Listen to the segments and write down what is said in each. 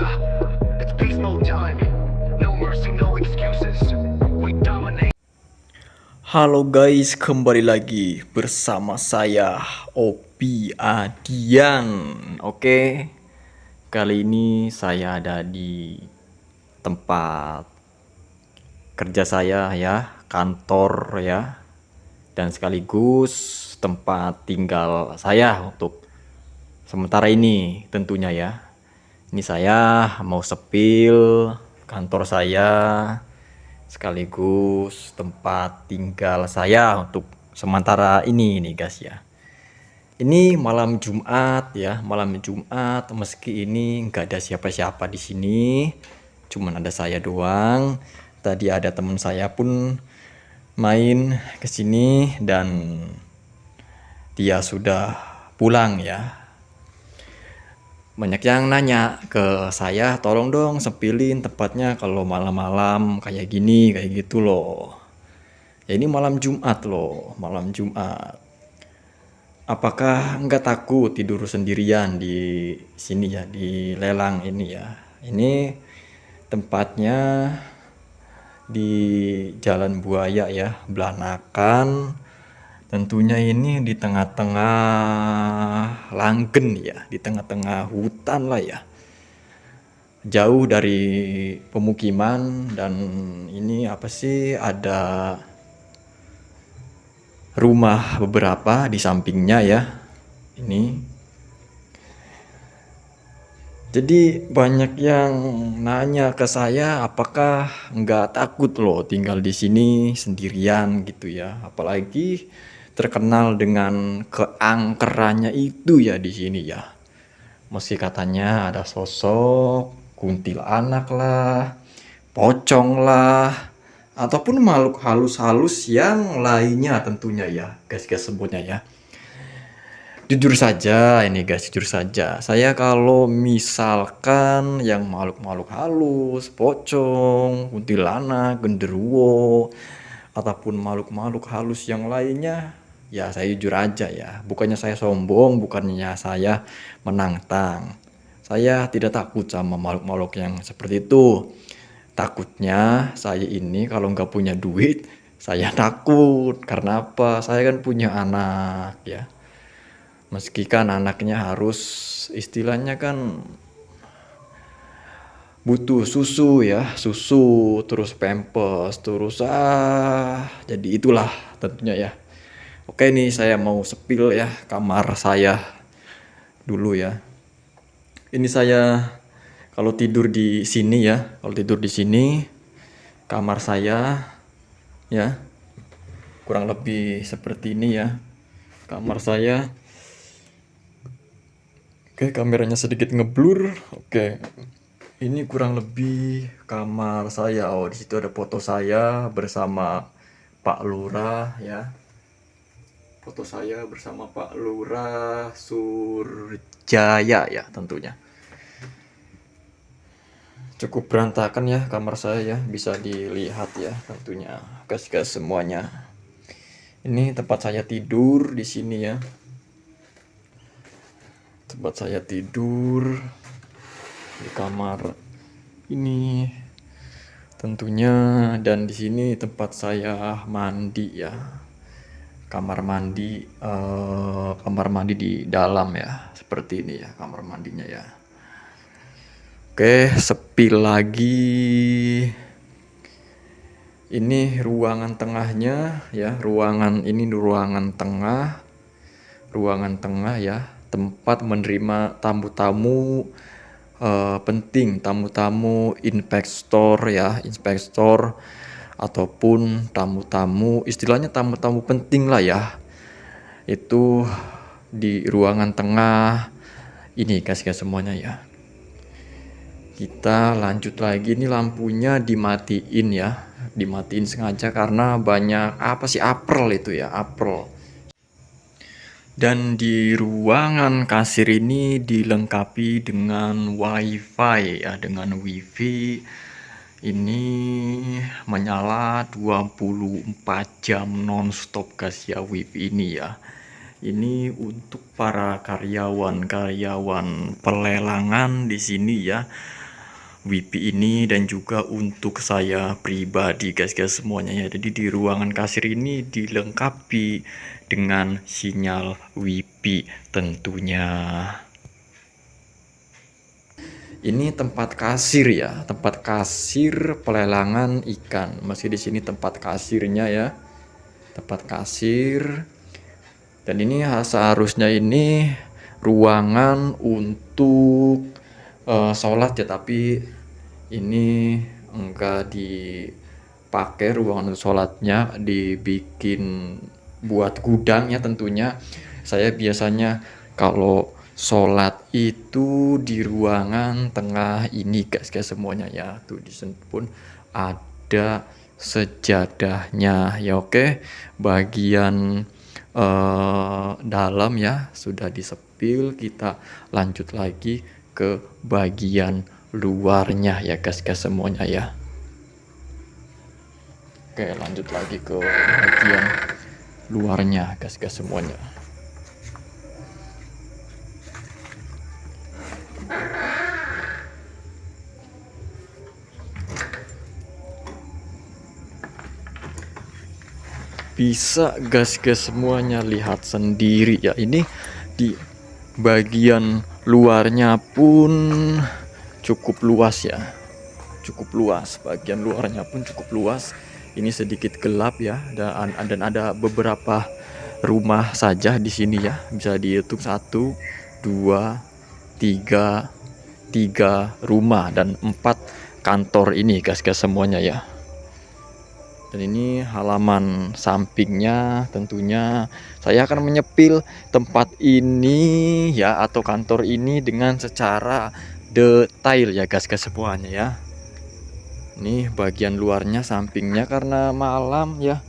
Yeah, it's beast mode time. No mercy, no excuses. We dominate. Halo guys, kembali lagi bersama saya Opi Adian. Oke, kali ini saya ada di tempat kerja saya ya, kantor ya, dan sekaligus tempat tinggal saya untuk sementara ini tentunya ya. Ini saya mau sepil kantor saya sekaligus tempat tinggal saya untuk sementara ini nih guys ya. Ini malam Jumat ya, malam Jumat meski ini nggak ada siapa-siapa di sini, cuman ada saya doang. Tadi ada teman saya pun main ke sini dan dia sudah pulang ya. Banyak yang nanya ke saya, tolong dong sepilin tempatnya kalau malam-malam kayak gini, kayak gitu loh. Ya ini malam Jumat loh, malam Jumat. Apakah nggak takut tidur sendirian di sini ya, di lelang ini ya? Ini tempatnya di Jalan Buaya ya, Belanakan. Tentunya ini di tengah-tengah Langgen ya, di tengah-tengah hutan lah ya. Jauh dari pemukiman dan ini apa sih, ada rumah beberapa di sampingnya ya. Ini. Jadi banyak yang nanya ke saya apakah nggak takut loh tinggal di sini sendirian gitu ya. Apalagi terkenal dengan keangkerannya itu ya di sini ya. Meski katanya ada sosok kuntilanak lah, pocong lah, ataupun makhluk halus-halus yang lainnya tentunya ya, guys-guys sebutnya ya. Jujur saja ini guys, jujur saja. Saya kalau misalkan yang makhluk-makhluk halus, pocong, kuntilanak, genderuwo, ataupun makhluk-makhluk halus yang lainnya, ya saya jujur aja ya. Bukannya saya sombong, bukannya saya menantang. Saya tidak takut sama makhluk-makhluk yang seperti itu. Takutnya saya ini kalau nggak punya duit, saya takut. Karena apa? Saya kan punya anak ya. Meski kan anaknya harus istilahnya kan butuh susu ya, susu terus pampers terus jadi itulah tentunya ya. Oke nih saya mau sepil ya kamar saya dulu ya. Ini saya kalau tidur di sini ya, kalau tidur di sini kamar saya ya. Kurang lebih seperti ini ya. Kamar saya. Oke, kameranya sedikit ngeblur. Oke. Ini kurang lebih kamar saya. Oh, di situ ada foto saya bersama Pak Lurah ya. Foto saya bersama Pak Lurah Surjaya ya tentunya. Cukup berantakan ya kamar saya ya, bisa dilihat ya tentunya. Guys-guys semuanya. Ini tempat saya tidur di sini ya. Tempat saya tidur di kamar ini tentunya, dan di sini tempat saya mandi ya. Kamar mandi di dalam ya, seperti ini ya kamar mandinya ya. Oke, sepi lagi. Ini ruangan tengahnya ya, ruangan tengah ya, tempat menerima tamu-tamu penting, tamu-tamu investor ya, investor ataupun tamu-tamu, istilahnya tamu-tamu penting lah ya. Itu di ruangan tengah ini guys semuanya ya. Kita lanjut lagi, ini lampunya dimatiin ya, dimatiin sengaja karena banyak apa sih, apel itu ya, apel. Dan di ruangan kasir ini dilengkapi dengan wifi ya, dengan wifi ini menyala 24 jam nonstop guys ya, wifi ini ya. Ini untuk para karyawan pelelangan di sini ya, WiFi ini dan juga untuk saya pribadi guys semuanya ya. Jadi di ruangan kasir ini dilengkapi dengan sinyal WiFi tentunya. Ini tempat kasir ya, tempat kasir pelelangan ikan. Masih di sini tempat kasirnya ya, tempat kasir. Dan ini seharusnya ini ruangan untuk sholat ya, tapi ini enggak dipakai ruangan sholatnya, dibikin buat gudang ya tentunya. Saya biasanya kalau sholat itu di ruangan tengah ini guys semuanya ya. Tuh di sini pun ada sejadahnya ya. Oke, bagian dalam ya sudah disepil. Kita lanjut lagi ke bagian luarnya ya guys semuanya ya. Oke, lanjut lagi ke bagian luarnya guys semuanya. Bisa guys semuanya lihat sendiri ya, ini di bagian luarnya pun cukup luas ya, cukup luas. Bagian luarnya pun cukup luas. Ini sedikit gelap ya, dan ada beberapa rumah saja di sini ya. Bisa dihitung 1, 2, 3 rumah dan 4 kantor ini guys semuanya ya. Dan ini halaman sampingnya, tentunya saya akan menyepil tempat ini ya, atau kantor ini dengan secara detail ya guys semuanya ya. Ini bagian luarnya, sampingnya karena malam ya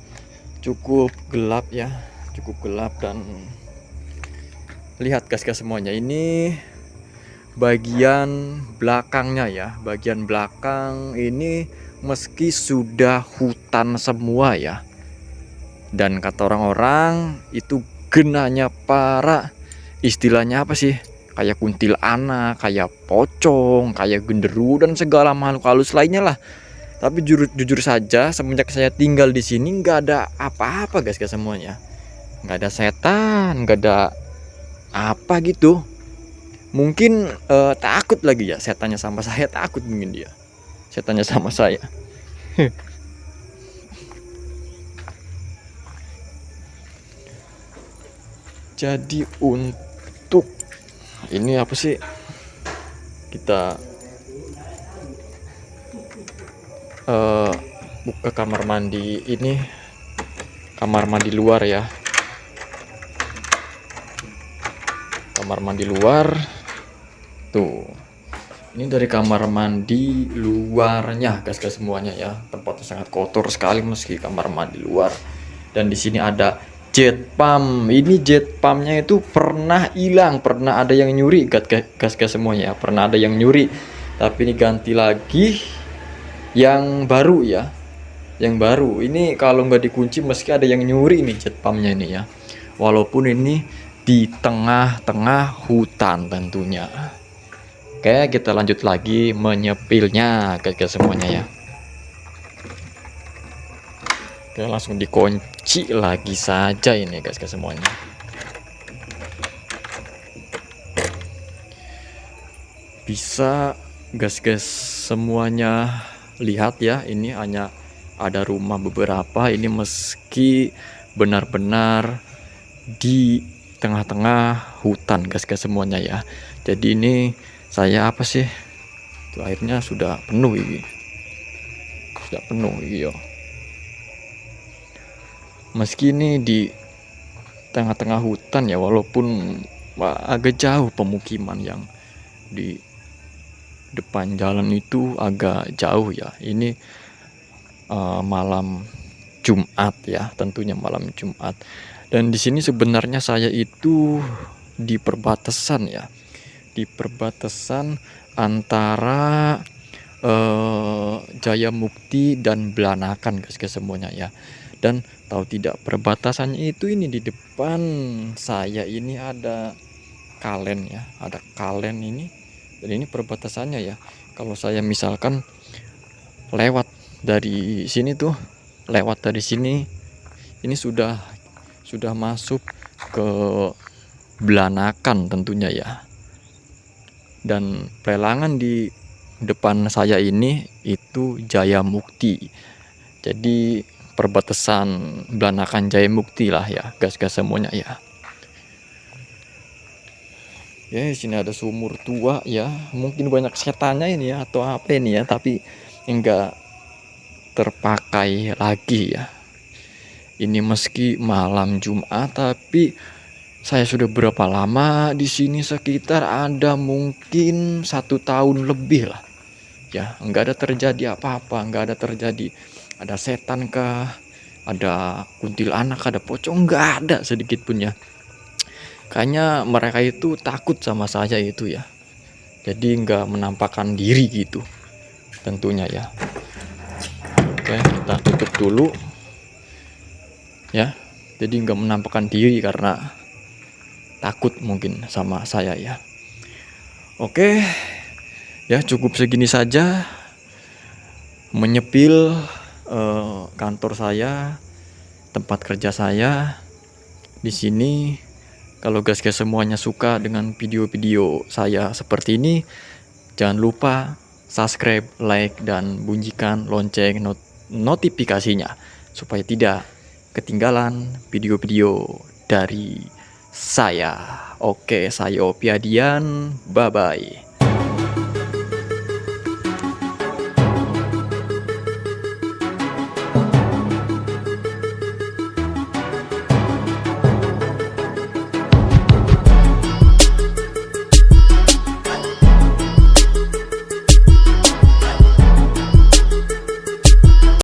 cukup gelap ya, cukup gelap. Dan lihat guys semuanya, ini bagian belakangnya ya. Bagian belakang ini meski sudah hutan semua ya, dan kata orang-orang itu genanya para, istilahnya apa sih, kayak kuntilanak, kayak pocong, kayak genderuwo dan segala makhluk halus lainnya lah. Tapi jujur saja semenjak saya tinggal di sini nggak ada apa-apa guys semuanya. Nggak ada setan, nggak ada apa gitu. Mungkin takut lagi ya setannya sama saya, takut mungkin dia setannya sama saya. Jadi untuk ini apa sih, kita buka kamar mandi ini, kamar mandi luar ya, kamar mandi luar tuh. Ini dari kamar mandi luarnya guys semuanya ya. Tempatnya sangat kotor sekali meski kamar mandi luar. Dan di sini ada jet pump. Ini jet pumpnya itu pernah hilang, pernah ada yang nyuri guys semuanya. Pernah ada yang nyuri, tapi ini ganti lagi yang baru ya. Yang baru ini kalau nggak dikunci meski ada yang nyuri ini jet pumpnya ini ya. Walaupun ini di tengah-tengah hutan tentunya. Oke, kita lanjut lagi menyepilnya guys semuanya ya. Oke, langsung dikunci lagi saja ini guys semuanya. Bisa guys semuanya lihat ya, ini hanya ada rumah beberapa ini meski benar-benar di tengah-tengah hutan guys semuanya ya. Jadi ini saya apa sih, tuh airnya sudah penuh ini, sudah penuh iya. Meski ini di tengah-tengah hutan ya, walaupun agak jauh pemukiman yang di depan jalan itu agak jauh ya. Ini malam Jumat ya, tentunya malam Jumat. Dan di sini sebenarnya saya itu di perbatasan ya, di perbatasan antara Jayamukti dan Belanakan guys semuanya ya. Dan tahu tidak, perbatasannya itu ini di depan saya ini ada kalen ya, ada kalen ini Dan ini perbatasannya ya. Kalau saya misalkan lewat dari sini tuh, lewat dari sini, ini sudah masuk ke Belanakan tentunya ya. Dan pelelangan di depan saya ini itu Jaya Mukti. Jadi perbatasan Belanakan Jaya Mukti lah ya, gas-gas semuanya ya. Ya, di sini ada sumur tua ya. Mungkin banyak setannya ini ya atau apa ini ya, tapi enggak terpakai lagi ya. Ini meski malam Jumat, tapi saya sudah berapa lama di sini, sekitar ada mungkin 1 tahun lebih lah. Ya, nggak ada terjadi apa-apa, nggak ada terjadi ada setan kah, ada kuntilanak, ada pocong, nggak ada sedikit pun ya. Kayaknya mereka itu takut sama saya itu ya. Jadi nggak menampakkan diri gitu tentunya ya. Oke, kita tutup dulu ya. Jadi nggak menampakkan diri karena takut mungkin sama saya ya. Oke, ya cukup segini saja menyepil kantor saya, tempat kerja saya di sini. Kalau guys semuanya suka dengan video-video saya seperti ini, jangan lupa subscribe, like, dan bunyikan lonceng notifikasinya supaya tidak ketinggalan video-video dari saya. Oke, saya Opiadian. Bye bye.